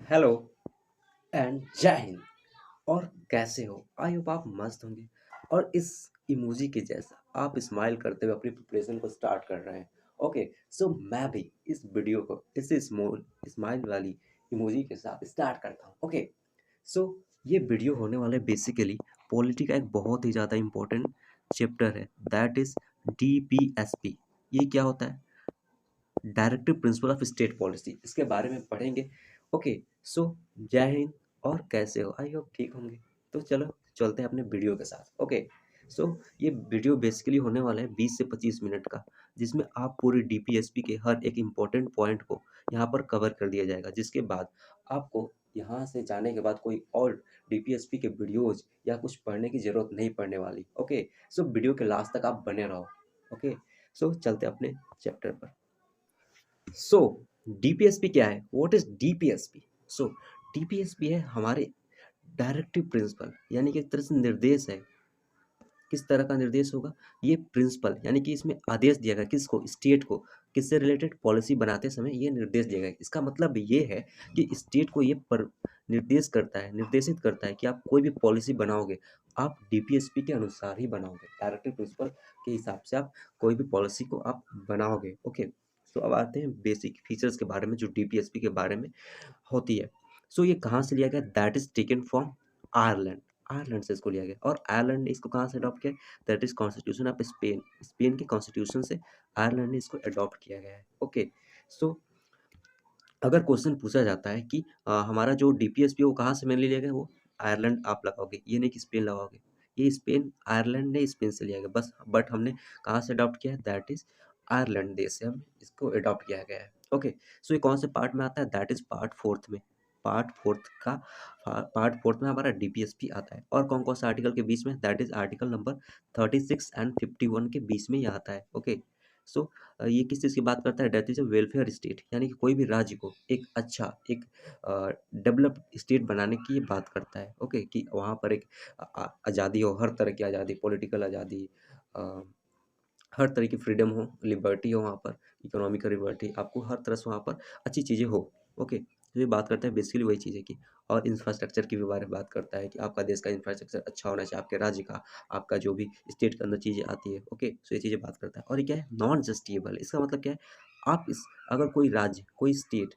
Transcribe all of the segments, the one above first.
Hello and जय हिंद। और कैसे हो? आई होप आप मस्त होंगे। और इस इमोजी के जैसा आप स्माइल करते हुए अपनी प्रिपरेशन को स्टार्ट कर रहे हैं। ओके, सो मैं भी इस वीडियो को इस स्मॉल स्माइल वाली इमोजी के साथ स्टार्ट करता हूँ। ओके, सो ये वीडियो होने वाला है बेसिकली पॉलिटी का एक बहुत ही ज़्यादा इम्पोर्टेंट चैप्टर है, दैट इज़ DPSP। ये क्या होता है? Directive principle of state policy, इसके बारे में पढ़ेंगे। ओके, सो जय हिंद। और कैसे हो? आई होप ठीक होंगे। तो चलो चलते हैं अपने वीडियो के साथ। ओके, सो ये वीडियो बेसिकली होने वाला है 20 से 25 मिनट का, जिसमें आप पूरी डीपीएसपी के हर एक इम्पॉर्टेंट पॉइंट को यहाँ पर कवर कर दिया जाएगा, जिसके बाद आपको यहाँ से जाने के बाद कोई और डीपीएसपी के वीडियोज या कुछ पढ़ने की ज़रूरत नहीं पड़ने वाली। ओके, सो वीडियो के लास्ट तक आप बने रहो। ओके, सो चलते हैं अपने चैप्टर पर। सो डीपीएसपी क्या है? What is DPSP? So DPSP है हमारे डायरेक्टिव प्रिंसिपल, यानी कि एक तरह से निर्देश है। किस तरह का निर्देश होगा? ये प्रिंसिपल यानी कि इसमें आदेश दिया गया किसको? स्टेट को। किससे रिलेटेड? पॉलिसी बनाते समय ये निर्देश दिया गया। इसका मतलब ये है कि स्टेट को ये पर निर्देश करता है, निर्देशित करता है कि आप कोई भी पॉलिसी बनाओगे, आप डीपीएसपी के अनुसार ही बनाओगे। डायरेक्टिव प्रिंसिपल के हिसाब से आप कोई भी पॉलिसी को आप बनाओगे। ओके, तो अब आते हैं बेसिक फीचर्स के बारे में जो डीपीएसपी के बारे में होती है। सो ये कहाँ से लिया गया? That is taken from Ireland. Ireland से इसको लिया गया। और आयरलैंड ने इसको कहाँ से अडॉप्ट किया? That is constitution of Spain. Spain के कॉन्स्टिट्यूशन से आयरलैंड ने इसको अडॉप्ट किया गया है। ओके, सो अगर क्वेश्चन पूछा जाता है कि हमारा जो डीपीएसपी है वो कहाँ से मेनली लिया गया, वो आयरलैंड आप लगाओगे, ये नहीं कि स्पेन लगाओगे। ये स्पेन, आयरलैंड ने स्पेन से लिया गया बस, बट हमने कहाँ से अडॉप्ट किया है? दैट इज आयरलैंड देश से हम इसको अडॉप्ट किया गया है। ओके, सो ये कौन से पार्ट में आता है? दैट इज पार्ट फोर्थ में। पार्ट फोर्थ का पार्ट फोर्थ में हमारा डीपीएसपी आता है। और कौन कौन सा आर्टिकल के बीच में? That is article number 36 and 51 के बीच में ये आता है। ओके, सो ये किस चीज़ की बात करता है? That is a welfare state, यानी कि कोई भी राज्य को एक अच्छा एक डेवलप्ड स्टेट बनाने की ये बात करता है। ओके, कि वहाँ पर एक आज़ादी हो, हर तरह की आज़ादी, पॉलिटिकल आज़ादी, हर तरह की फ्रीडम हो, लिबर्टी हो वहाँ पर, इकोनॉमिकल लिबर्टी, आपको हर तरह से वहाँ पर अच्छी चीज़ें हो। ओके, तो ये बात करता है बेसिकली वही चीज़ है कि और इंफ्रास्ट्रक्चर की भी बारे में बात करता है कि आपका देश का इंफ्रास्ट्रक्चर अच्छा होना चाहिए, आपके राज्य का, आपका जो भी स्टेट के अंदर चीज़ें आती है। ओके, सो ये चीज़ें बात करता है। और ये क्या है? नॉन जस्टिएबल। इसका मतलब क्या है? आप इस अगर कोई राज्य, कोई स्टेट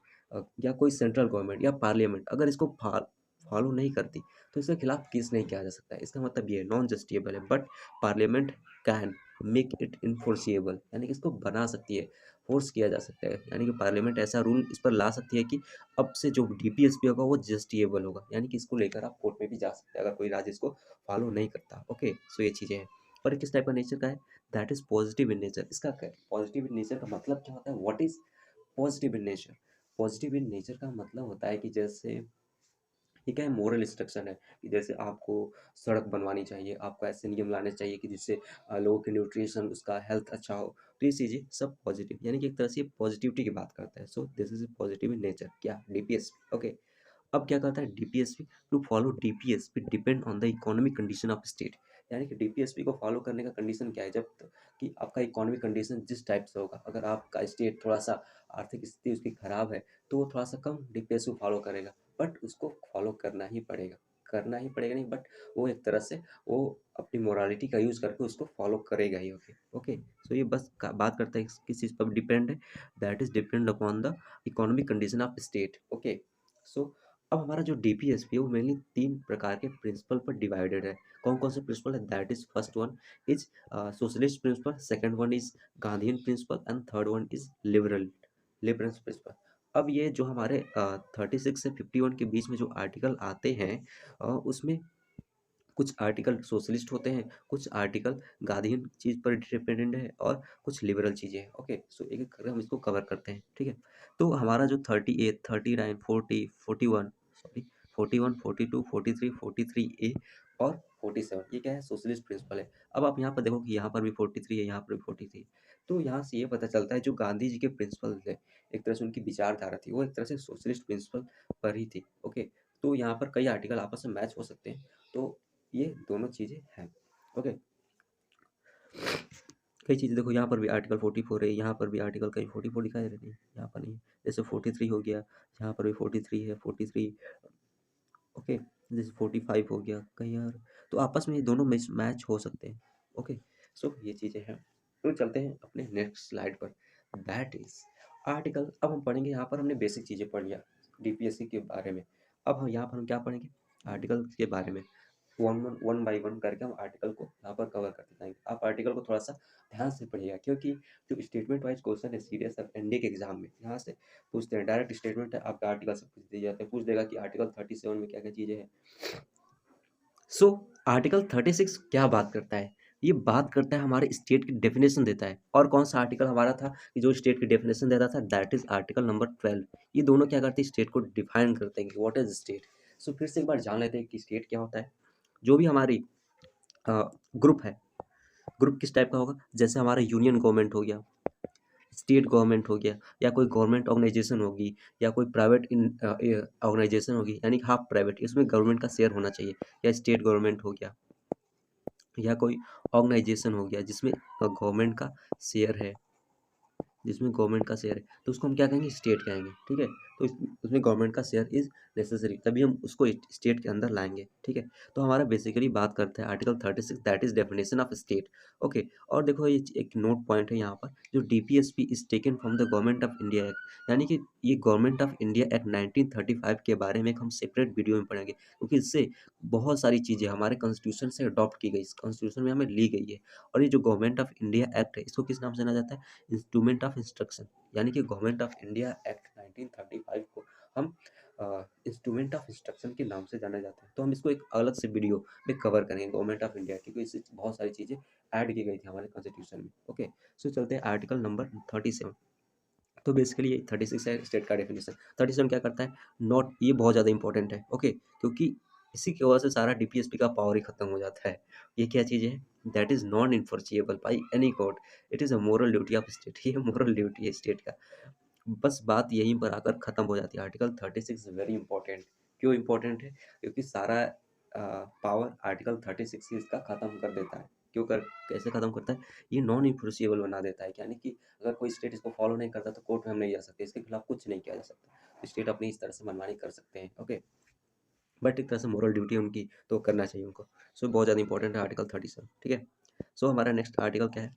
या कोई सेंट्रल गवर्नमेंट या पार्लियामेंट अगर इसको फॉलो नहीं करती, तो इसके खिलाफ केस नहीं किया जा सकता है। इसका मतलब ये है नॉन जस्टिएबल है, but parliament can make it enforceable, यानी कि इसको बना सकती है, फोर्स किया जा सकता है, यानी कि पार्लियामेंट ऐसा रूल इस पर ला सकती है कि अब से जो डीपीएसपी होगा वो जस्टिएबल होगा, यानी कि इसको लेकर आप कोर्ट में भी जा सकते हैं अगर कोई राज्य इसको फॉलो नहीं करता। ओके, सो ये चीज़ें हैं। और ये किस टाइप का नेचर का है? That is positive in nature. इसका क्या पॉजिटिव इन नेचर का मतलब क्या होता है? What is positive in nature? Positive in nature का मतलब होता है कि जैसे ये क्या है? मोरल इंस्ट्रक्शन है कि जैसे आपको सड़क बनवानी चाहिए, आपको ऐसे नियम लाने चाहिए कि जिससे लोगों के न्यूट्रिशन, उसका हेल्थ अच्छा हो। तो ये चीज़ें सब पॉजिटिव, यानी कि एक तरह से पॉजिटिविटी की बात करता है। So this is positive in nature. क्या? डीपीएसपी। ओके, अब क्या करता है DPSP? To follow DPSP depend on the economic condition of state, यानी कि डीपीएसपी को फॉलो करने का कंडीशन क्या है? जब कि आपका इकोनॉमिक कंडीशन जिस टाइप से होगा, अगर आपका स्टेट थोड़ा सा आर्थिक स्थिति उसकी खराब है, तो वो थोड़ा सा कम डीपीएसपी फॉलो करेगा, बट उसको फॉलो करना ही पड़ेगा। करना ही पड़ेगा नहीं, बट वो एक तरह से वो अपनी मोरालिटी का यूज़ करके उसको फॉलो करेगा ही। ओके, ओके, सो ये बस बात करता है किस चीज़ पर डिपेंड है? That is depend upon the economic condition of state. Okay, so अब हमारा जो डीपीएसपी है वो मेनली 3 प्रकार के प्रिंसिपल पर डिवाइडेड है। कौन-कौन से प्रिंसिपल है? That is first one is socialist principle, second one is Gandhian principle and third one is liberal principle. अब ये जो हमारे 36 से 51 के बीच में जो आर्टिकल आते हैं, उसमें कुछ आर्टिकल सोशलिस्ट होते हैं, कुछ आर्टिकल गांधीयन चीज़ पर डिपेंडेंट है और कुछ लिबरल चीज़ें हैं। ओके, सो एक-एक करके हम इसको कवर करते हैं, ठीक है? तो हमारा जो 38, 39, 40, 41 सॉरी 41, 42, 43, 43 ए और 47, ये क्या है? सोशलिस्ट प्रिंसिपल है। अब आप यहाँ पर देखो कि यहाँ पर भी 43 है, यहाँ पर भी 43 है। तो यहाँ से ये पता चलता है जो गांधी जी के प्रिंसिपल थे, एक तरह से उनकी विचारधारा थी, वो एक तरह से सोशलिस्ट प्रिंसिपल पर ही थी। ओके, तो यहाँ पर कई आर्टिकल आपस में मैच हो सकते हैं। तो ये दोनों चीज़ें हैं। ओके, कई चीज़ें देखो, यहाँ पर भी आर्टिकल 44 है, यहाँ पर भी आर्टिकल कहीं 44 दिखाई दे रही है, यहाँ पर नहीं है। जैसे 43 हो गया, यहाँ पर भी 43 है, 43, ओके, जैसे 45 हो गया कहीं और, तो आपस में ये दोनों मैच हो सकते हैं। ओके, सो ये चीज़ें हैं। तो चलते हैं अपने नेक्स्ट स्लाइड पर, दैट इज आर्टिकल। अब हम पढ़ेंगे, यहाँ पर हमने बेसिक चीज़ें पढ़ लिया डीपीएससी के बारे में। अब हम यहाँ पर हम क्या पढ़ेंगे, आर्टिकल के बारे में, वन बाई वन करके हम आर्टिकल को यहाँ पर कवर करते जाएंगे। आप आर्टिकल को थोड़ा सा ध्यान से पढ़िएगा, क्योंकि जो स्टेटमेंट वाइज क्वेश्चन है सीरियस एनडीए के एग्जाम में यहाँ से पूछते हैं, डायरेक्ट स्टेटमेंट है, आपका आर्टिकल से पूछ दिए जाते हैं, पूछ देगा कि आर्टिकल 37 में क्या क्या चीज़ें हैं। सो आर्टिकल 36 क्या बात करता है, ये बात करता है हमारे स्टेट की डेफिनेशन देता है। और कौन सा आर्टिकल हमारा था कि जो स्टेट की डेफिनेशन देता था, दैट इज आर्टिकल नंबर 12। ये दोनों क्या करते हैं, स्टेट को डिफाइन करते हैं कि व्हाट इज स्टेट। सो फिर से एक बार जान लेते हैं कि स्टेट क्या होता है। जो भी हमारी ग्रुप है, ग्रुप किस टाइप का होगा, जैसे हमारा यूनियन गवर्नमेंट हो गया, स्टेट गवर्नमेंट हो गया, या कोई गवर्नमेंट ऑर्गेनाइजेशन होगी, या कोई प्राइवेट ऑर्गेनाइजेशन होगी, यानी हाफ प्राइवेट, इसमें गवर्नमेंट का शेयर होना चाहिए, या स्टेट गवर्नमेंट हो गया, या कोई ऑर्गेनाइजेशन हो गया जिसमें गवर्नमेंट का शेयर है, जिसमें गवर्नमेंट का शेयर है, तो उसको हम क्या कहेंगे, स्टेट कहेंगे। ठीक है, तो उसमें गवर्नमेंट का शेयर इज नेसेसरी, तभी हम उसको स्टेट के अंदर लाएंगे। ठीक है, तो हमारा बेसिकली बात करता है article 36, that is definition of state. Okay, और देखो ये एक नोट पॉइंट है यहाँ पर, जो DPSP is taken from the government of India act, यानी कि ये गवर्नमेंट ऑफ इंडिया एक्ट 1935 के बारे में एक हम सेपरेट वीडियो में पढ़ेंगे, क्योंकि इससे बहुत सारी चीज़ें हमारे कॉन्स्टिट्यूशन से अडॉप्ट की गई, इस कॉन्स्टिट्यूशन में हमें ली गई है। और ये जो गवर्नमेंट ऑफ इंडिया एक्ट है, इसको किस नाम से जाना जाता है, इंस्ट्रूमेंट ऑफ इंस्ट्रक्शन, यानी कि गवर्नमेंट ऑफ इंडिया एक्ट 1935 को हम इंस्ट्रूमेंट ऑफ इंस्ट्रक्शन के नाम से जाना जाता है। तो हम इसको एक अलग से वीडियो में कवर करेंगे, गवर्नमेंट ऑफ इंडिया, क्योंकि इससे बहुत सारी चीज़ें ऐड की गई थी हमारे कॉन्स्टिट्यूशन में। ओके, सो चलते हैं आर्टिकल नंबर 37। तो बेसिकली ये 36 है स्टेट का डेफिनेशन। 37 क्या करता है, नॉट, ये बहुत ज़्यादा इंपॉर्टेंट है। ओके, क्योंकि इसी की वजह से सारा डीपीएसपी का पावर ही खत्म हो जाता है। ये क्या चीज़ है, that is non enforceable by any court, it is a moral duty of state. ये मोरल ड्यूटी है स्टेट का। बस बात यहीं पर आकर खत्म हो जाती है। Article 36 very important. क्यों इंपॉर्टेंट है, क्योंकि सारा पावर आर्टिकल 36 ही इसका खत्म कर देता है। क्यों कर, कैसे खत्म करता है, ये नॉन इन्फोर्सिएबल बना देता है, यानी कि अगर कोई स्टेट इसको फॉलो नहीं करता तो कोर्ट में हम नहीं जा सकते, इसके खिलाफ कुछ नहीं किया जा सकता। स्टेट अपनी इस तरह से मनमानी कर सकते हैं। ओके, बट एक तरह से मोरल ड्यूटी है उनकी, तो करना चाहिए उनको। सो बहुत ज़्यादा इंपॉर्टेंट है आर्टिकल 37। ठीक है, सो हमारा नेक्स्ट आर्टिकल क्या है,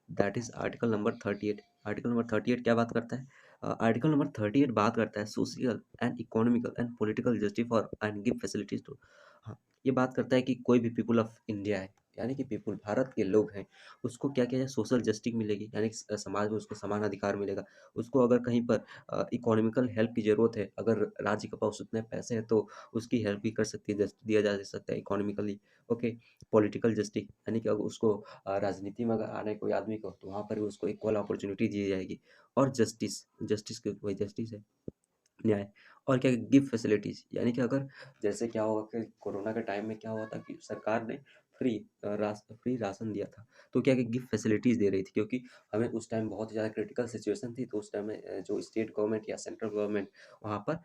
that is article number 38। Article number 38 क्या बात करता है, आर्टिकल नंबर 38 बात करता है social and economical and political justice for and give facilities to. हाँ, ये बात करता है कि कोई भी पीपल ऑफ इंडिया है, यानी कि पीपल भारत के लोग हैं, उसको क्या किया जाए, सोशल जस्टिस मिलेगी, यानी कि समाज में उसको समान अधिकार मिलेगा। उसको अगर कहीं पर इकोनॉमिकल हेल्प की ज़रूरत है, अगर राज्य के पास उतने पैसे हैं तो उसकी हेल्प भी कर सकती है, दिया जा सकता है इकोनॉमिकली। ओके, पॉलिटिकल जस्टिस, यानी कि अगर उसको राजनीति में अगर आना है कोई आदमी को, तो वहाँ पर भी उसको इक्वल अपॉर्चुनिटी दी जाएगी। और जस्टिस, जस्टिस की वही जस्टिस है, न्याय। और क्या, गिव फैसिलिटीज़, यानी कि अगर जैसे क्या हुआ कि कोरोना के टाइम में क्या हुआ था कि सरकार ने फ्री राशन दिया था, तो क्या कि गिव फैसिलिटीज़ दे रही थी, क्योंकि हमें उस टाइम बहुत ज़्यादा क्रिटिकल सिचुएशन थी, तो उस टाइम में जो स्टेट गवर्नमेंट या सेंट्रल गवर्नमेंट वहाँ पर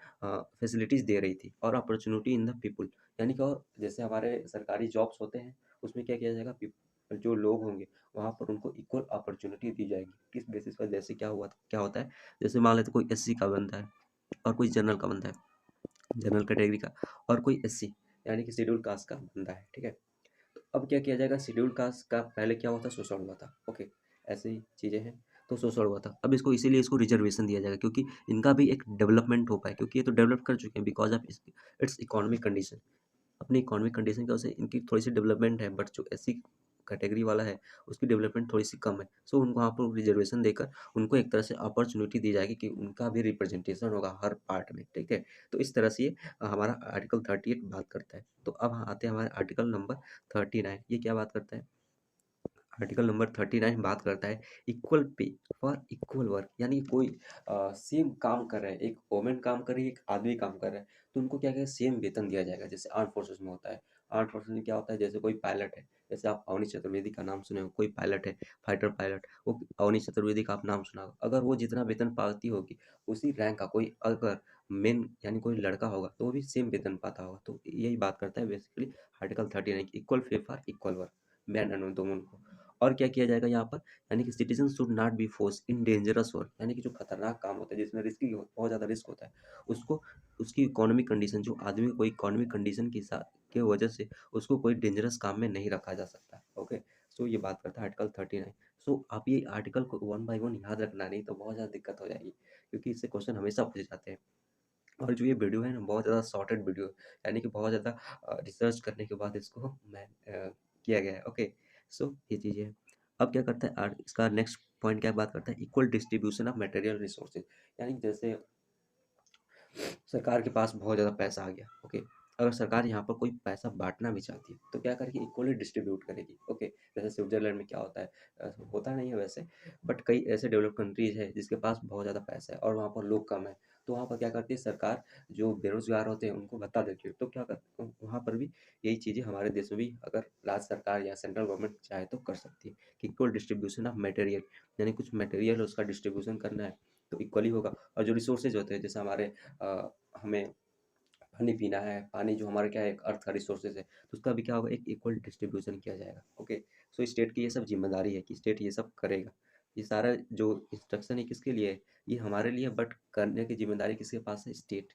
फैसिलिटीज़ दे रही थी। और अपॉर्चुनिटी इन द पीपुल, यानी कि और जैसे हमारे सरकारी जॉब्स होते हैं, उसमें क्या किया जाएगा, जो लोग होंगे वहाँ पर उनको इक्वल अपॉर्चुनिटी दी जाएगी। किस बेसिस पर, जैसे क्या हुआ, क्या होता है, जैसे मान लेते कोई एससी का बंदा है और कोई जनरल का बंदा है, जनरल कैटेगरी का, और कोई एससी यानी कि शेड्यूल कास्ट का बंदा है। ठीक है, तो अब क्या किया जाएगा, शेड्यूल कास्ट का पहले क्या हुआ था, शोषण हुआ था। ओके, ऐसे ही चीज़ें हैं, तो शोषण हुआ था, अब इसको इसीलिए इसको रिजर्वेशन दिया जाएगा, क्योंकि इनका भी एक डेवलपमेंट हो पाए, क्योंकि ये तो डेवलप कर चुके हैं because of its economic condition. अपनी इकोनॉमिक कंडीशन की वजह से इनकी थोड़ी सी डेवलपमेंट है, बट जो एससी कैटेगरी वाला है उसकी डेवलपमेंट थोड़ी सी कम है। सो उनको वहाँ पर रिजर्वेशन देकर उनको एक तरह से अपॉर्चुनिटी दी जाएगी कि उनका भी रिप्रेजेंटेशन होगा हर पार्ट में। ठीक है, तो इस तरह से ये हमारा आर्टिकल 38 बात करता है। तो अब आते हैं हमारे आर्टिकल नंबर 39। ये क्या बात करता है, आर्टिकल नंबर 39 बात करता है equal pay for equal work, यानी कोई सेम काम कर रहा है, एक वोमेन काम कर रही है, एक आदमी काम कर रहा है, तो उनको क्या क्या सेम वेतन दिया जाएगा, जैसे आर्म फोर्सेस में होता है। आर्म फोर्सेस में क्या होता है, जैसे कोई पायलट है, जैसे आप अवनी चतुर्वेदी का नाम सुने हो, कोई पायलट है, फाइटर पायलट, वो अवनी चतुर्वेदी का आप नाम सुना हो, अगर वो जितना वेतन पाती होगी, उसी रैंक का कोई अगर मेन यानी कोई लड़का होगा तो वो भी सेम वेतन पाता होगा। तो यही बात करता है basically article 39, equal pay for equal work, man and women दोनों को। और क्या किया जाएगा यहाँ पर, यानी कि citizen should not be force in dangerous work, यानी कि जो खतरनाक काम होता है जिसमें रिस्की बहुत ज़्यादा रिस्क होता है, उसको उसकी इकोनॉमिक कंडीशन, जो आदमी को इकोनॉमिक कंडीशन के साथ के वजह से उसको कोई डेंजरस काम में नहीं रखा जा सकता। ओके, सो ये बात करता है आर्टिकल 39। सो आप ये आर्टिकल को वन बाय वन याद रखना, नहीं तो बहुत ज़्यादा दिक्कत हो जाएगी, क्योंकि इससे क्वेश्चन हमेशा पूछे जाते हैं। और जो ये वीडियो है ना, बहुत ज़्यादा शॉर्टेड वीडियो है, यानी कि बहुत ज़्यादा रिसर्च करने के बाद इसको मैं किया गया है। ओके, सो ये चीज़ें हैं। अब क्या करता है इसका नेक्स्ट पॉइंट क्या बात करता है, equal distribution of material resources, यानी जैसे सरकार के पास बहुत ज़्यादा पैसा आ गया। ओके, अगर सरकार यहाँ पर कोई पैसा बांटना भी चाहती है तो क्या करेगी, इक्वली डिस्ट्रीब्यूट करेगी। ओके, जैसे स्विट्जरलैंड में क्या होता है, होता नहीं है वैसे, बट कई ऐसे डेवलप कंट्रीज है जिसके पास बहुत ज़्यादा पैसा है और वहाँ पर लोग कम है, तो वहाँ पर क्या करती है सरकार, जो बेरोजगार होते हैं उनको भत्ता देती है। तो क्या कर वहाँ पर भी यही चीज़ें हमारे देश में भी अगर राज्य सरकार या सेंट्रल गवर्नमेंट चाहे तो कर सकती है कि इक्वल डिस्ट्रीब्यूशन ऑफ मटेरियल, यानी कुछ मटेरियल उसका डिस्ट्रीब्यूशन करना है तो इक्वली होगा। और जो रिसोर्सेज होते हैं जैसे हमारे हमें पानी पीना है, पानी जो हमारा क्या है, एक अर्थ का रिसोर्सेज है, तो उसका भी क्या होगा, एक इक्वल डिस्ट्रीब्यूशन किया जाएगा। ओके, सो स्टेट की ये सब जिम्मेदारी है कि स्टेट ये सब करेगा। ये सारा जो इंस्ट्रक्शन है किसके लिए है, ये हमारे लिए, बट करने की जिम्मेदारी किसके पास है, स्टेट।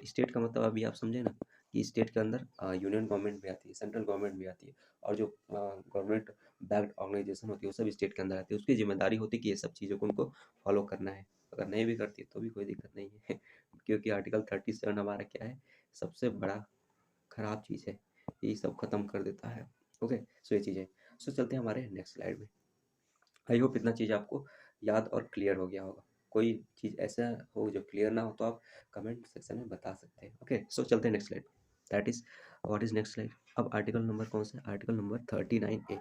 स्टेट का मतलब अभी आप समझे ना, कि स्टेट के अंदर यूनियन गवर्नमेंट भी आती है, सेंट्रल गवर्नमेंट भी आती है, और जो गवर्नमेंट बैक्ड ऑर्गेनाइजेशन होती है वो सब स्टेट के अंदर आती है। उसकी जिम्मेदारी होती है कि ये सब चीज़ों को उनको फॉलो करना है। अगर नहीं भी करती है तो भी कोई दिक्कत नहीं है क्योंकि आर्टिकल 37 हमारा क्या है, सबसे बड़ा खराब चीज़ है, ये सब खत्म कर देता है। ओके, सो ये चीज़ है। सो चलते हैं हमारे नेक्स्ट स्लाइड में। आई होप इतना चीज़ आपको याद और क्लियर हो गया होगा। कोई चीज़ ऐसा हो जो क्लियर ना हो तो आप कमेंट सेक्शन में बता सकते हैं। ओके, सो चलते हैं next slide. That is what is next slide. अब आर्टिकल नंबर कौन सा, आर्टिकल नंबर 39A।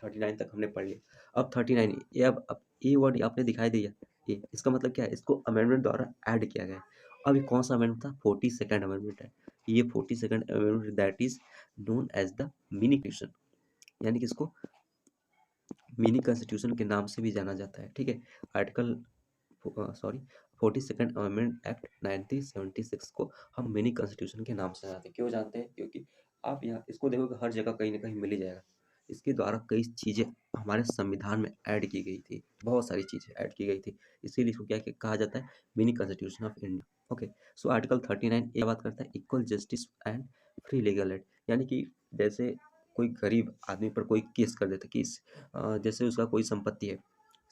39 तक हमने पढ़ लिया। अब 39 ये, अब ये वर्ड आपने दिखाई दिया, ये इसका मतलब क्या है, इसको अमेंडमेंट द्वारा ऐड किया गया है। अब ये कौन सा अमेंडमेंट था, 42nd अमेंडमेंट है। ये 42nd amendment that is known as the mini question, यानी कि इसको मिनी कॉन्स्टिट्यूशन के नाम से भी जाना जाता है। ठीक है, article sorry 42nd amendment act 1976 को हम मिनी कॉन्स्टिट्यूशन के नाम से जानते हैं। क्यों जानते हैं, क्योंकि आप यहाँ इसको देखोगे हर जगह कहीं ना कहीं मिल ही जाएगा। इसके द्वारा कई चीज़ें हमारे संविधान में ऐड की गई थी, बहुत सारी चीज़ें ऐड की गई थी, इसीलिए इसको कहा जाता है mini constitution of India. Okay, so article 39 ये बात करता है equal justice and free legal aid, यानी कि जैसे कोई गरीब आदमी पर कोई केस कर देता, केस जैसे उसका कोई संपत्ति है,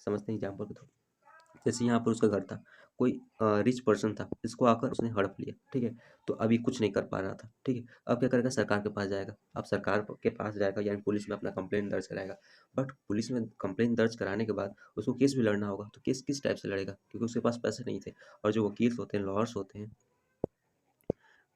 समझते हैं एग्जाम्पल को, जैसे यहाँ पर उसका घर था, कोई रिच पर्सन था, इसको आकर उसने हड़प लिया। ठीक है, तो अभी कुछ नहीं कर पा रहा था। ठीक है, अब क्या करेगा, सरकार के पास जाएगा। अब सरकार के पास जाएगा यानी पुलिस में अपना कंप्लेंट दर्ज कराएगा। बट पुलिस में कंप्लेंट दर्ज कराने के बाद उसको केस भी लड़ना होगा, तो केस किस टाइप से लड़ेगा, क्योंकि उसके पास पैसे नहीं थे। और जो वकील होते हैं, लॉयर्स होते हैं,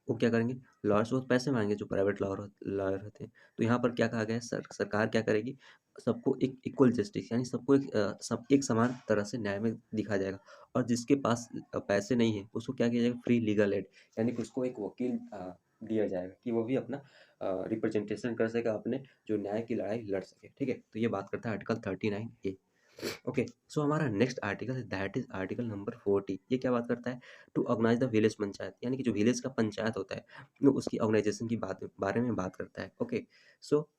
वो क्या करेंगे, लॉयर्स बहुत पैसे मांगेंगे, जो प्राइवेट लॉयर होते हैं। तो यहाँ पर क्या कहा गया है, सरकार क्या करेगी, सबको एक इक्वल जस्टिस, यानी सबको सब एक समान तरह से न्याय में दिखा जाएगा। और जिसके पास पैसे नहीं है उसको क्या किया जाएगा, फ्री लीगल एड, यानी कि उसको एक वकील दिया जाएगा कि वो भी अपना रिप्रेजेंटेशन कर सके, अपने जो न्याय की लड़ाई लड़ सके। ठीक है, तो ये बात करता है आर्टिकल 39A। ओके, सो हमारा नेक्स्ट आर्टिकल है दैट इज आर्टिकल नंबर 40। ये क्या बात करता है, to organise the village panchayat, यानी कि जो विलेज का पंचायत होता है वो उसकी ऑर्गेनाइजेशन की बारे में बात करता है। ओके, सो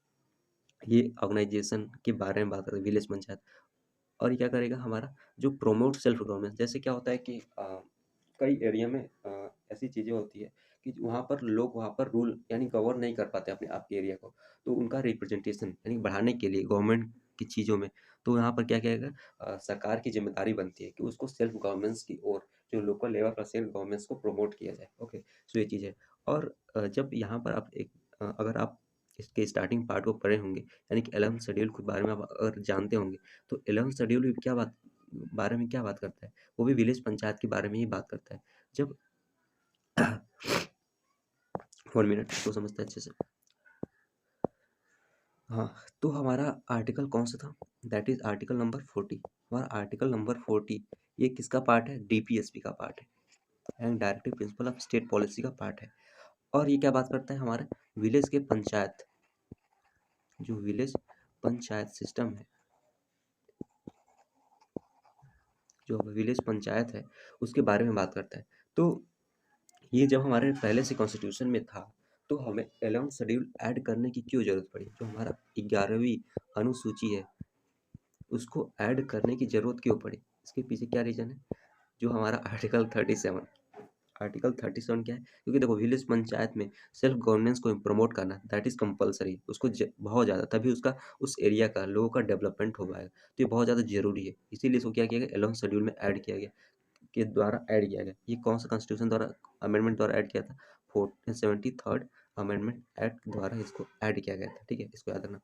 ये ऑर्गेनाइजेशन के बारे में बात करता है, विलेज पंचायत। और ये क्या करेगा, हमारा जो प्रोमोट सेल्फ गवर्नमेंट, जैसे क्या होता है कि कई एरिया में ऐसी चीज़ें होती है कि वहाँ पर लोग वहाँ पर रूल यानी गवर्न नहीं कर पाते अपने आप के एरिया को, तो उनका रिप्रेजेंटेशन यानी बढ़ाने के लिए गवर्नमेंट की चीज़ों में, तो यहाँ पर क्या करेगा, सरकार की जिम्मेदारी बनती है कि उसको सेल्फ गवर्नेंस की ओर, जो लोकल लेवल पर सेल्फ गवर्नेंस को प्रमोट किया जाए। ओके, सो ये चीज़ है। और जब यहाँ पर आप अगर आप इसके स्टार्टिंग पार्ट को पढ़े होंगे, यानी कि 11th शेड्यूल के बारे में आप अगर जानते होंगे, तो 11th शेड्यूल क्या बारे में क्या बात करता है, वो भी विलेज पंचायत के बारे में ही बात करता है। जब 1 मिनट इसको समझते हैं अच्छे से। हाँ, तो हमारा आर्टिकल कौन सा था, दैट इज आर्टिकल नंबर 40। हमारा आर्टिकल नंबर 40 ये किसका पार्ट है, डीपीएसपी का पार्ट है, and directive principle of state policy का पार्ट है। और ये क्या बात करता है, हमारे विलेज के पंचायत, जो विलेज पंचायत सिस्टम है, जो विलेज पंचायत है उसके बारे में बात करता है। तो ये जब हमारे पहले से कॉन्स्टिट्यूशन में था, तो हमें 11th शेड्यूल ऐड करने की क्यों जरूरत पड़ी, जो हमारा 11वीं अनुसूची है, उसको ऐड करने की ज़रूरत क्यों पड़ी? इसके पीछे क्या रीज़न है? जो हमारा आर्टिकल 37 क्या है? क्योंकि देखो विलेज पंचायत में सेल्फ गवर्नेंस को प्रमोट करना दैट इज़ कंपल्सरी, उसको बहुत ज़्यादा, तभी उसका उस एरिया का लोगों का डेवलपमेंट हो पाएगा। तो ये बहुत ज़्यादा ज़रूरी है, इसीलिए इसको क्या किया गया 11 शेड्यूल में ऐड किया गया, के द्वारा ऐड किया गया। ये कौन सा कॉन्स्टिट्यूशन द्वारा अमेंडमेंट द्वारा ऐड किया था? 73rd अमेंडमेंट एक्ट द्वारा इसको ऐड किया गया था। ठीक है, इसको याद रखना।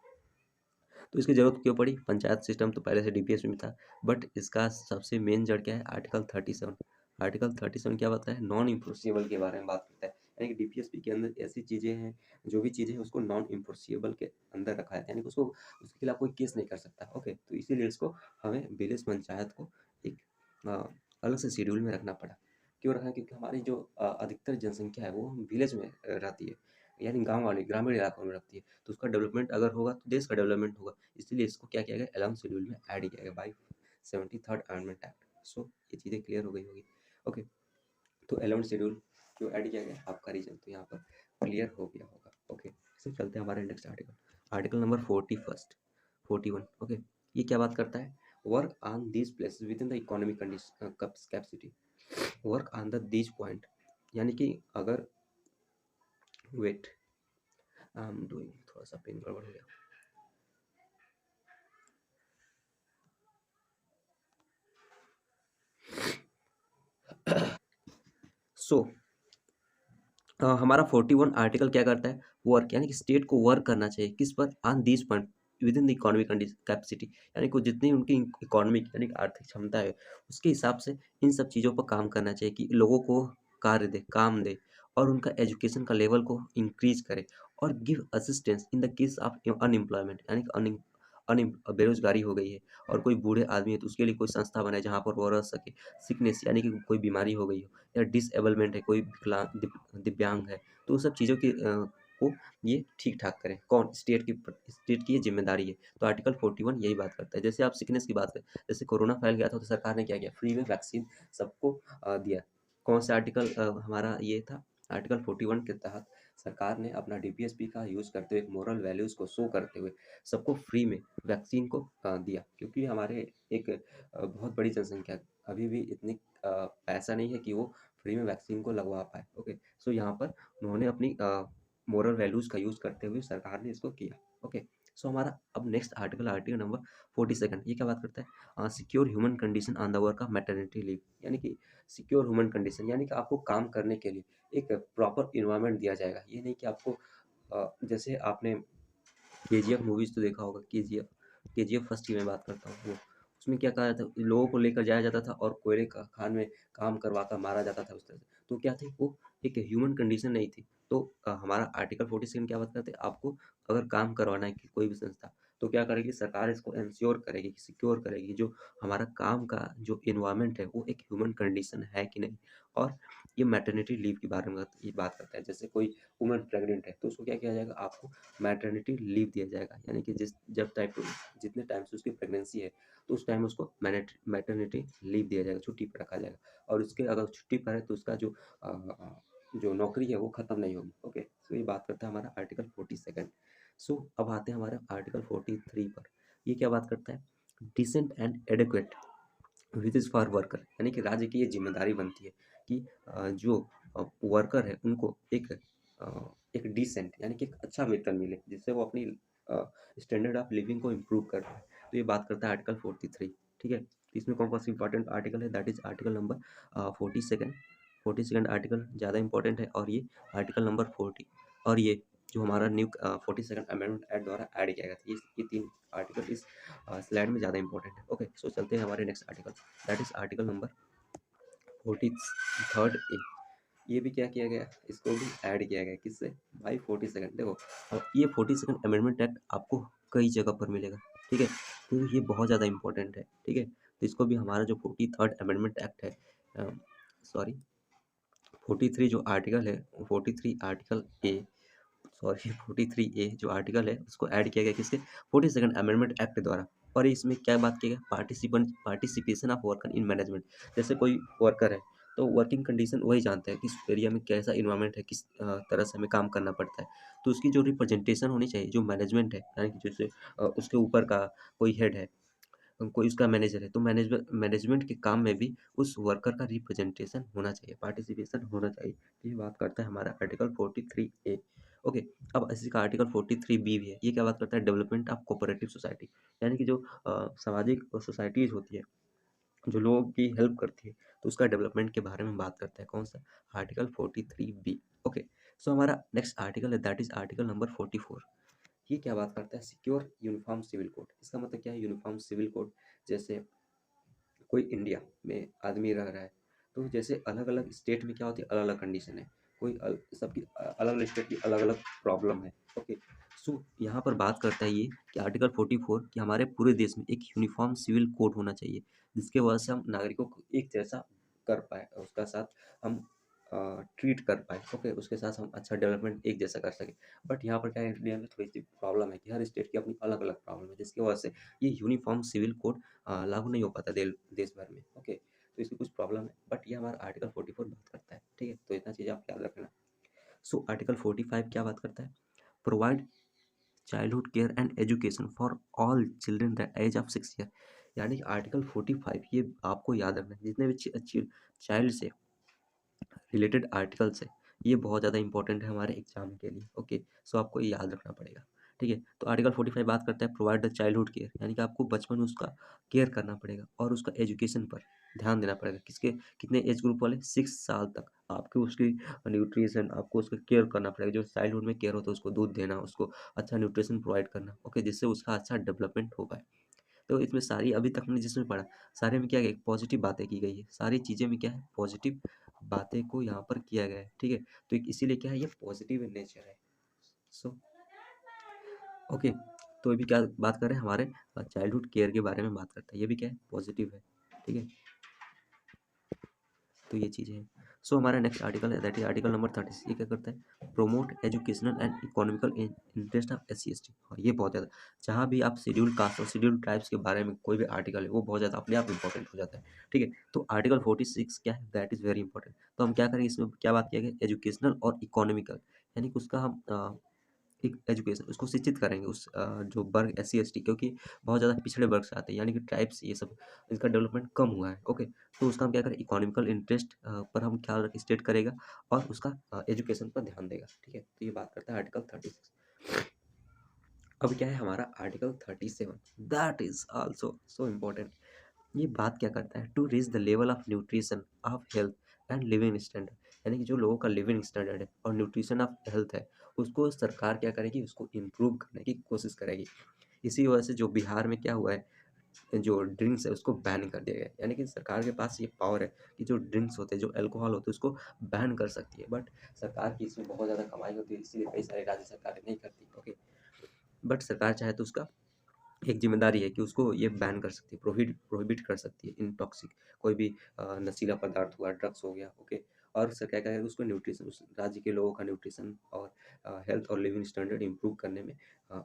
तो इसकी ज़रूरत क्यों पड़ी? पंचायत सिस्टम तो पहले से डीपीएस में था, बट इसका सबसे मेन जड़ क्या है? आर्टिकल 37। आर्टिकल 37 क्या बताता है? नॉन इन्फोर्सिएबल के बारे में बात करता है, यानी कि डीपीएसपी के अंदर ऐसी चीज़ें हैं, जो भी चीज़ें हैं उसको नॉन इन्फोर्सिएबल के अंदर रखा है, यानी कि उसको उसके खिलाफ कोई केस नहीं कर सकता। ओके, तो इसीलिए इसको हमें विलेज पंचायत को एक अलग से शेड्यूल में रखना पड़ा। क्यों रखा? क्योंकि हमारी जो अधिकतर जनसंख्या है वो विलेज में रहती है, यानी गाँव वाले ग्रामीण इलाकों में रहती है। तो उसका डेवलपमेंट अगर होगा तो देश का डेवलपमेंट होगा, इसलिए इसको क्या किया गया? 11 शेड्यूल में ऐड किया गया बाय 73rd अमेंडमेंट एक्ट। सो ये चीज़ें क्लियर हो गई होगी। ओके, तो 11 शेड्यूल क्यों ऐड किया गया? आपका रीजन तो यहाँ पर क्लियर हो गया होगा। ओके, सो चलते हैं हमारे next article, article number 41। Okay, ये क्या बात करता है? Work on these places with in the economic condition capacity, work on the these point, यानी कि अगर वेट आई एम डूइंग, थोड़ा सा पेन गड़बड़ हो गया। सो हमारा 41 आर्टिकल क्या करता है? वर्क, यानी कि स्टेट को वर्क करना चाहिए किस पर? On this point with in the economic capacity, यानी कि जितनी उनकी इकोनॉमिक यानी कि आर्थिक क्षमता है उसके हिसाब से इन सब चीज़ों पर काम करना चाहिए कि लोगों को कार्य दे, काम दे, और उनका एजुकेशन का लेवल को इंक्रीज करे, और give assistance in the case of unemployment, यानी कि बेरोजगारी हो गई है और कोई बूढ़े आदमी है तो उसके लिए कोई संस्था बनाए जहाँ पर वो रह सके। सिकनेस, यानी कि कोई बीमारी हो गई हो, या डिसेबलमेंट है, कोई दिव्यांग है, तो उन सब चीज़ों की को ये ठीक ठाक करें। कौन? स्टेट की ये जिम्मेदारी है। तो आर्टिकल 41 यही बात करता है। जैसे आप सिकनेस की बात करें, जैसे कोरोना फैल गया था तो सरकार ने क्या किया? फ्री में वैक्सीन सबको दिया। कौन सा आर्टिकल हमारा ये था? आर्टिकल 41 के तहत सरकार ने अपना डीपीएसपी का यूज़ करते हुए, मोरल वैल्यूज़ को शो करते हुए सबको फ्री में वैक्सीन को दिया, क्योंकि हमारे एक बहुत बड़ी जनसंख्या अभी भी इतनी पैसा नहीं है कि वो फ्री में वैक्सीन को लगवा पाए। ओके, सो यहाँ पर उन्होंने अपनी मोरल वैल्यूज़ का यूज़ करते हुए सरकार ने इसको किया। ओके, सो हमारा अब नेक्स्ट आर्टिकल, आर्टिकल नंबर 42, ये क्या बात करता है? Secure human condition on the work of maternity leave, यानी कि सिक्योर ह्यूमन कंडीशन, यानी कि आपको काम करने के लिए एक प्रॉपर इन्वायरमेंट दिया जाएगा। ये नहीं कि आपको जैसे आपने केजीएफ मूवीज़ तो देखा होगा, केजीएफ फर्स्ट की मैं बात करता हूँ, वो उसमें क्या कहा जाता है? लोगों को लेकर जाया जाता था और कोयले का खान में काम करवाकर मारा जाता था उस तरह से। तो क्या थी वो? एक ह्यूमन कंडीशन नहीं थी। तो हमारा आर्टिकल 47 क्या बात करते हैं? आपको अगर काम करवाना है कि कोई भी संस्था, तो क्या करेगी सरकार? इसको इंश्योर करेगी, सिक्योर करेगी जो हमारा काम का जो एनवायरनमेंट है वो एक ह्यूमन कंडीशन है कि नहीं। और ये मैटरनिटी लीव के बारे में ये बात करता है। जैसे कोई वुमन प्रेग्नेंट है तो उसको क्या किया जाएगा? आपको मैटरनिटी लीव दिया जाएगा, यानी कि जितने टाइम से उसकी प्रेगनेंसी है तो उस टाइम उसको मैटरनिटी लीव दिया जाएगा, छुट्टी पर रखा जाएगा। और उसके अगर छुट्टी पर है तो उसका जो नौकरी है वो खत्म नहीं होगी। ओके, तो ये बात करता है हमारा आर्टिकल 42। सो अब आते हैं हमारे आर्टिकल 43 पर। ये क्या बात करता है? Decent and adequate which for worker, यानी कि राज्य की ये जिम्मेदारी बनती है कि जो वर्कर है उनको एक डिसेंट, यानी कि एक अच्छा वेतन मिले जिससे वो अपनी स्टैंडर्ड ऑफ लिविंग को इम्प्रूव कर पाए। तो ये बात करता है आर्टिकल 43। ठीक है, तो इसमें कौन कौन सा इंपॉर्टेंट आर्टिकल है? That is article number 42। 42 article ज़्यादा इंपॉर्टेंट है, और ये आर्टिकल नंबर 40, और ये जो हमारा न्यू 42 अमेंडमेंट एक्ट द्वारा ऐड किया गया था, ये तीन आर्टिकल इस स्लाइड में ज़्यादा इंपॉर्टेंट है। ओके, सो चलते हैं हमारे next article, that is article number 43 ए। ये भी क्या किया गया? इसको भी ऐड किया गया, किससे? भाई 42। देखो, अब ये 42 अमेंडमेंट एक्ट आपको कई जगह पर मिलेगा। ठीक है, तो ये बहुत ज़्यादा इंपॉर्टेंट है। ठीक है, तो इसको भी हमारा जो 43rd अमेंडमेंट एक्ट है, सॉरी 43 जो आर्टिकल है, 43 आर्टिकल ए, सॉरी 43 ए जो आर्टिकल है उसको ऐड किया गया किसके? 42 अमेंडमेंट एक्ट द्वारा। और इसमें क्या बात किया गया? Participation of worker in management. जैसे कोई वर्कर है तो वर्किंग कंडीशन वही जानता है किस एरिया में कैसा इन्वायरमेंट है, किस तरह से हमें काम करना पड़ता है। तो उसकी जो रिप्रेजेंटेशन होनी चाहिए, जो मैनेजमेंट है, यानी कि जैसे उसके ऊपर का कोई हेड है, कोई उसका मैनेजर है तो मैनेजमेंट मैनेजमेंट के काम में भी उस वर्कर का रिप्रेजेंटेशन होना चाहिए, पार्टिसिपेशन होना चाहिए। ये बात करता है हमारा आर्टिकल 43A। ओके, अब इसी का आर्टिकल 43B भी है। ये क्या बात करता है? डेवलपमेंट ऑफ कोऑपरेटिव सोसाइटी, यानी कि जो सामाजिक सोसाइटीज होती है जो लोगों की हेल्प करती है, तो उसका डेवलपमेंट के बारे में बात करता है। कौन सा? Article 43B। ओके, सो हमारा नेक्स्ट आर्टिकल है, दैट इज आर्टिकल नंबर 44। ये क्या बात करता है? Secure uniform civil code. इसका मतलब क्या है? यूनिफॉर्म सिविल कोड, जैसे कोई इंडिया में आदमी रह रहा है, तो जैसे अलग अलग स्टेट में क्या होती है, अलग अलग कंडीशन है, कोई सबकी अलग अलग स्टेट की अलग अलग प्रॉब्लम है। ओके, सो यहाँ पर बात करता है ये कि आर्टिकल 44 कि हमारे पूरे देश में एक यूनिफॉर्म सिविल कोड होना चाहिए, जिसके वजह से हम नागरिकों को एक जैसा कर पाए और उसका साथ हम ट्रीट कर पाए। ओके, उसके साथ हम अच्छा डेवलपमेंट एक जैसा कर सके। बट यहाँ पर क्या है, इंडिया में थोड़ी सी प्रॉब्लम है कि हर स्टेट की अपनी अलग अलग प्रॉब्लम है, जिसकी वजह से ये यूनिफॉर्म सिविल कोड लागू नहीं हो पाता देश भर में। ओके, तो इसकी कुछ प्रॉब्लम है, बट ये हमारा आर्टिकल 44 बात करता है। ठीक है, तो इतना चीज़ आप याद रखना। सो आर्टिकल 45 क्या बात करता है? Provide childhood care and education for all children the age of 6 year. यानी कि आर्टिकल 45 ये आपको याद रखना है, जितने भी चाइल्ड से रिलेटेड आर्टिकल्स है, ये बहुत ज़्यादा इंपॉर्टेंट है हमारे एग्जाम के लिए। ओके, सो आपको ये याद रखना पड़ेगा। ठीक है, तो आर्टिकल 45 बात करता है प्रोवाइड द चाइल्डहुड केयर, यानी कि आपको बचपन में उसका केयर करना पड़ेगा और उसका एजुकेशन पर ध्यान देना पड़ेगा। किसके? कितने एज ग्रुप वाले? 6 साल तक आपको उसकी न्यूट्रिशन, आपको उसका केयर करना पड़ेगा। जो चाइल्डहुड में केयर होता है, उसको दूध देना, उसको अच्छा न्यूट्रिशन प्रोवाइड करना। ओके, जिससे उसका अच्छा डेवलपमेंट हो पाए। तो इसमें सारी अभी तक हमने जिसमें पढ़ा, सारे में क्या है, पॉजिटिव बातें की गई है। सारी चीज़ें में क्या है, पॉजिटिव बातें को यहाँ पर किया गया है। ठीक है, तो इसीलिए क्या है, ये पॉजिटिव इन नेचर है। सो ओके, तो अभी क्या बात कर रहे हैं, हमारे चाइल्डहुड केयर के बारे में बात करते हैं। ये भी क्या है, पॉजिटिव है। ठीक है, तो ये चीज़ें हैं। सो हमारा नेक्स्ट आर्टिकल है, दैट इज आर्टिकल नंबर 36। ये क्या करता है? Promote educational and economical interest of SC ST। और ये बहुत ज़्यादा, जहाँ भी आप शेड्यूल कास्ट और शेड्यूल ट्राइब्स के बारे में कोई भी आर्टिकल है, वो बहुत ज़्यादा अपने आप इंपॉर्टेंट हो जाता है। ठीक है, तो आर्टिकल 46 क्या है? That is very important. तो हम क्या करेंगे, इसमें क्या बात किया गया? एजुकेशनल और इकोनॉमिकल, यानी कि उसका हम एक एजुकेशन, उसको शिक्षित करेंगे उस जो वर्ग SC ST, क्योंकि बहुत ज़्यादा पिछड़े वर्ग से आते हैं, यानी कि ट्राइब्स, ये सब इनका डेवलपमेंट कम हुआ है। ओके, तो उसका हम क्या करें, इकोनॉमिकल इंटरेस्ट पर हम ख्याल रख स्टेट करेगा और उसका एजुकेशन पर ध्यान देगा। ठीक है, तो ये बात करता है आर्टिकल 36। अब क्या है हमारा article 37, that is also so important. ये बात क्या करता है? To reach the level of nutrition of health and living standard, यानी कि जो लोगों का लिविंग स्टैंडर्ड है और न्यूट्रिशन ऑफ हेल्थ है, उसको सरकार क्या करेगी, उसको इम्प्रूव करने की कोशिश करेगी। इसी वजह से जो बिहार में क्या हुआ है, जो ड्रिंक्स है उसको बैन कर दिया गया है। यानी कि सरकार के पास ये पावर है कि जो ड्रिंक्स होते हैं, जो अल्कोहल होते हैं, उसको बैन कर सकती है। बट सरकार की इसमें बहुत ज़्यादा कमाई होती है, इसीलिए कई सारी राज्य सरकारें नहीं करती। ओके, बट सरकार चाहे तो उसका एक जिम्मेदारी है कि उसको ये बैन कर सकती है, प्रोहिबिट कर सकती है इनटॉक्सिक, कोई भी नशीला पदार्थ हुआ, ड्रग्स हो गया। ओके, और सर क्या करेगा, उसको न्यूट्रिशन, उस राज्य के लोगों का न्यूट्रिशन और हेल्थ और लिविंग स्टैंडर्ड इंप्रूव करने में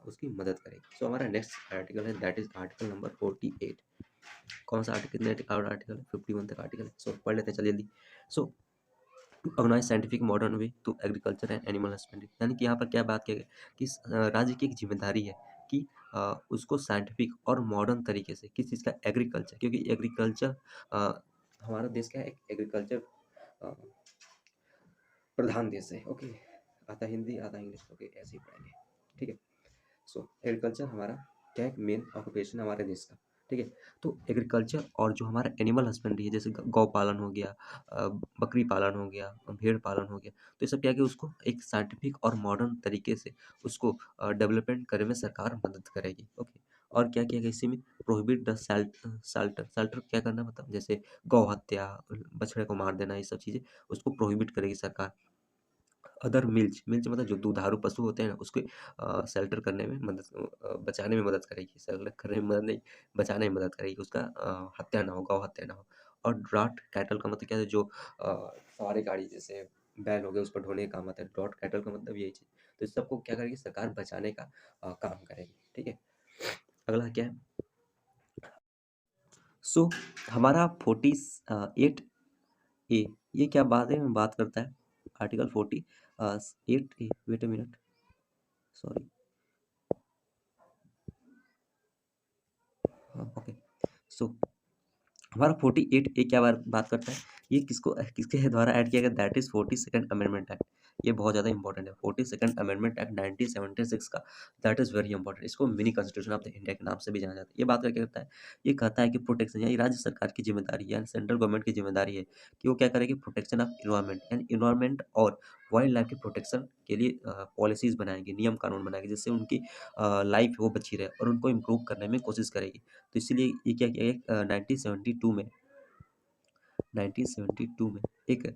उसकी मदद करेगी। सो हमारा नेक्स्ट आर्टिकल है, दैट इज आर्टिकल नंबर 48। कौन सा आर्टिकल? कितने और आर्टिकल है? 51 तक आर्टिकल है। सो पढ़ लेते हैं, चलिए जल्दी। So to organise scientific modern way to agriculture and animal husbandry, यानी कि यहाँ पर क्या बात किया गया कि राज्य की एक जिम्मेदारी है कि उसको साइंटिफिक और मॉडर्न तरीके से किस चीज़ का, एग्रीकल्चर, क्योंकि एग्रीकल्चर हमारा देश क्या है, एक एग्रीकल्चर प्रधान देश है। ओके, आता हिंदी आता इंग्लिश, ओके ऐसे ही पढ़ेंगे। ठीक है, सो एग्रीकल्चर हमारा क्या है, मेन ऑक्यूपेशन हमारे देश का। ठीक है, तो एग्रीकल्चर और जो हमारा एनिमल हस्बेंड्री है, जैसे गौ पालन हो गया, बकरी पालन हो गया, भेड़ पालन हो गया, तो ये सब क्या है कि उसको एक साइंटिफिक और मॉडर्न तरीके से उसको डेवलपमेंट करने में सरकार मदद करेगी। ओके, और क्या किया गया इसी में? Prohibit the Salter. साल्टर क्या करना, मतलब जैसे गौ हत्या, बछड़े को मार देना, ये सब चीज़ें उसको प्रोहिबिट करेगी सरकार। अदर मिल्च, मिल्च मतलब जो दुधारू पशु होते हैं ना, उसके शेल्टर करने में मदद, बचाने में मदद करेगी। शेल्टर करने में मदद नहीं, बचाने में मदद करेगी, उसका हत्या ना हो, गौ हत्या ना हो। और ड्राफ्ट कैटल का मतलब क्या है, जो सवारी गाड़ी जैसे बैल हो गया, उस पर ढोने का काम आता है। ड्राफ्ट कैटल का मतलब यही चीज़। तो इस सबको क्या करेगी सरकार, बचाने का काम करेगी। ठीक है, अगला क्या है? सो हमारा 48A, ये क्या बात है, बात करता है article 48A, wait a minute, sorry, हाँ ओके। सो हमारा 48 ए क्या बात करता है, ये किसके द्वारा ऐड किया गया, that is 42nd amendment act. ये बहुत ज़्यादा इंपॉर्टेंट है, 42nd अमेंडमेंट एक्ट 1976 का, दैट इज़ वेरी इंपॉर्टेंट। इसको mini constitution of the India के नाम से भी जाना जाता है। ये बात क्या करता है, ये कहता है कि प्रोटेक्शन, यानी राज्य सरकार की जिम्मेदारी या सेंट्रल गवर्नमेंट की जिम्मेदारी है कि वो क्या करेगी, प्रोटेक्शन ऑफ इन्वायरमेंट, यानी इन्वायरमेंट और वाइल्ड लाइफ के प्रोटेक्शन के लिए पॉलिसीज बनाएगी, नियम कानून बनाएगी, जिससे उनकी लाइफ वो बची रहे और उनको इम्प्रूव करने में कोशिश करेगी। तो इसीलिए ये क्या किया गया, 1972 में एक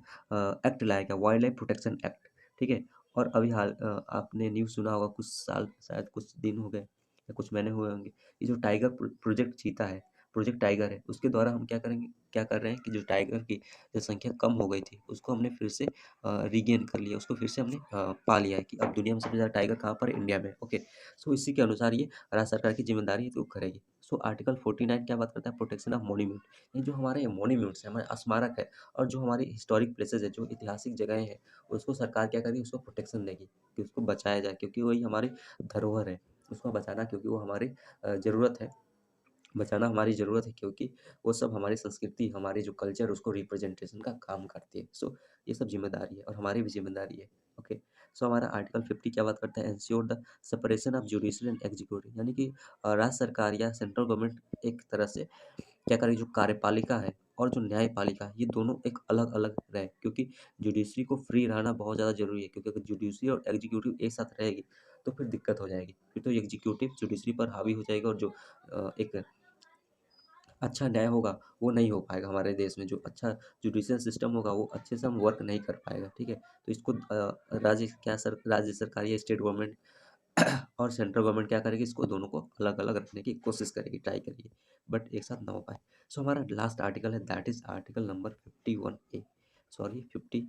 एक्ट लाया गया, वाइल्ड लाइफ प्रोटेक्शन एक्ट, ठीक है। और अभी आपने न्यूज़ सुना होगा, कुछ साल शायद कुछ दिन हो गए या कुछ महीने हुए होंगे, ये जो टाइगर प्रोजेक्ट चीता है, प्रोजेक्ट टाइगर है, उसके द्वारा हम क्या कर रहे हैं कि जो टाइगर की जनसंख्या कम हो गई थी, उसको हमने फिर से रिगेन कर लिया, उसको फिर से हमने पा लिया है कि अब दुनिया में सबसे ज़्यादा टाइगर कहाँ पर है, इंडिया में। ओके, सो इसी के अनुसार ये राज्य सरकार की जिम्मेदारी है, तो वो करेगी। सो आर्टिकल 49 क्या बात करता है, प्रोटेक्शन ऑफ मॉन्यूमेंट, ये जो हमारे मॉन्यूमेंट्स है, हमारे स्मारक है, और जो हमारी हिस्टोरिक प्लेसेस है, जो ऐतिहासिक जगहें हैं, उसको सरकार क्या करेगी, उसको प्रोटेक्शन देगी कि उसको बचाया जाए, क्योंकि वही हमारी धरोहर है। उसको बचाना, क्योंकि वो हमारी ज़रूरत है, बचाना हमारी ज़रूरत है, क्योंकि वो सब हमारी संस्कृति, हमारी जो कल्चर, उसको रिप्रेजेंटेशन का काम करती है। सो ये सब जिम्मेदारी है और हमारी भी जिम्मेदारी है। ओके, सो हमारा आर्टिकल 50 क्या बात करता है, ensure the separation of judiciary and executive, यानी कि राज्य सरकार या सेंट्रल गवर्नमेंट एक तरह से क्या करें, जो कार्यपालिका है और जो न्यायपालिका है, ये दोनों एक अलग-अलग रहे, क्योंकि जुडिशरी को फ्री रहना बहुत ज़्यादा ज़रूरी है, क्योंकि अगर जुडिशरी और एग्जीक्यूटिव एक साथ रहेगी, तो फिर दिक्कत हो जाएगी। फिर तो एग्जीक्यूटिव जुडिशरी पर हावी हो जाएगा, और जो एक अच्छा न्याय होगा, वो नहीं हो पाएगा हमारे देश में। जो अच्छा जुडिशियल सिस्टम होगा, वो अच्छे से हम वर्क नहीं कर पाएगा, ठीक है? तो इसको राज्य सरकार या स्टेट गवर्नमेंट और सेंट्रल गवर्नमेंट क्या करेगी, इसको दोनों को अलग-अलग रखने की कोशिश करेगी, ट्राई करेगी, बट एक साथ ना हो पाए। सो हमारा लास्ट आर्टिकल है, that is article number 51 A, sorry 50,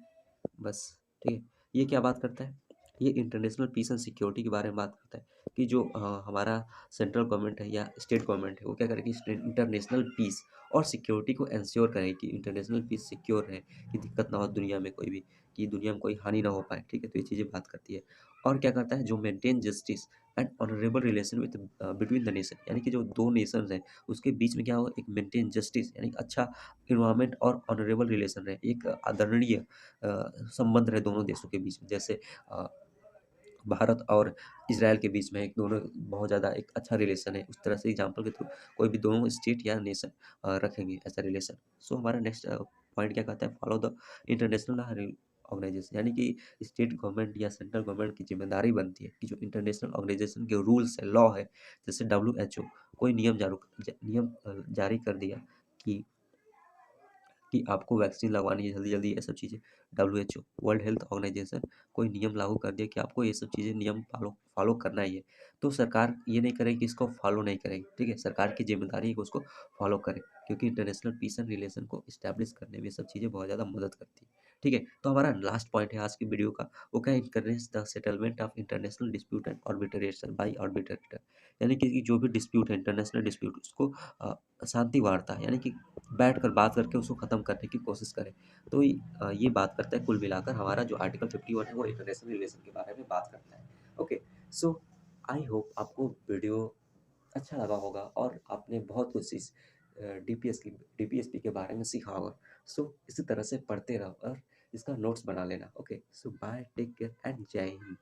बस, ठीक है। ये क्या बात करता है, ये इंटरनेशनल पीस एंड सिक्योरिटी के बारे में बात करता है कि जो हमारा सेंट्रल गवर्नमेंट है या स्टेट गवर्नमेंट है, वो क्या करेगी, इंटरनेशनल पीस और सिक्योरिटी को इंश्योर करेगी कि इंटरनेशनल पीस सिक्योर रहे, कि दिक्कत ना हो दुनिया में कोई भी, कि दुनिया में कोई हानि ना हो पाए, ठीक है? तो ये चीज़ें बात करती है। और क्या करता है, जो maintain justice and honourable relation with between the nation, यानी कि जो दो नेशंस हैं, उसके बीच में क्या हो, एक मेंटेन जस्टिस, यानी अच्छा इन्वायरमेंट और ऑनरेबल रिलेशन रहे, एक आदरणीय संबंध रहे दोनों देशों के बीच में। जैसे अ, भारत और इज़राइल के बीच में एक दोनों बहुत ज़्यादा एक अच्छा रिलेशन है, उस तरह से एग्जांपल के थ्रू कोई भी दोनों स्टेट या नेशन रखेंगे ऐसा रिलेशन। सो हमारा नेक्स्ट पॉइंट क्या कहता है, फॉलो द इंटरनेशनल ऑर्गेनाइजेशन, यानी कि स्टेट गवर्नमेंट या सेंट्रल गवर्नमेंट की जिम्मेदारी बनती है कि जो इंटरनेशनल ऑर्गेनाइजेशन के रूल्स है, लॉ है, जैसे WHO कोई नियम जारी कर दिया कि आपको वैक्सीन लगवानी है जल्दी-जल्दी, ये सब चीज़ें। WHO वर्ल्ड हेल्थ ऑर्गेनाइजेशन कोई नियम लागू कर दिया कि आपको ये सब चीज़ें, नियम फॉलो करना ही है। तो सरकार ये नहीं करेगी कि इसको फॉलो नहीं करेगी, ठीक है? सरकार की ज़िम्मेदारी है कि उसको फॉलो करे, क्योंकि इंटरनेशनल पीस एंड रिलेशन को एस्टैब्लिश करने में ये सब चीज़ें बहुत ज़्यादा मदद करती है, ठीक है? तो हमारा लास्ट पॉइंट है आज की वीडियो का, वो क्या है, encourage the settlement of international dispute and arbitration by arbitrator, यानी कि जो भी डिस्प्यूट है, इंटरनेशनल डिस्प्यूट, उसको शांति वार्ता, यानी कि बैठकर बात करके उसको ख़त्म करने की कोशिश करें। तो ये बात करता है, कुल मिलाकर हमारा जो आर्टिकल 51 है, वो इंटरनेशनल रिलेशन के बारे में बात करता है। ओके, सो आई होप आपको वीडियो अच्छा लगा होगा और आपने बहुत कुछ इस डीपीएसपी के बारे में सीखा होगा। सो इसी तरह से पढ़ते रहो और इसका नोट्स बना लेना। Okay, so bye, take care and जय हिंद।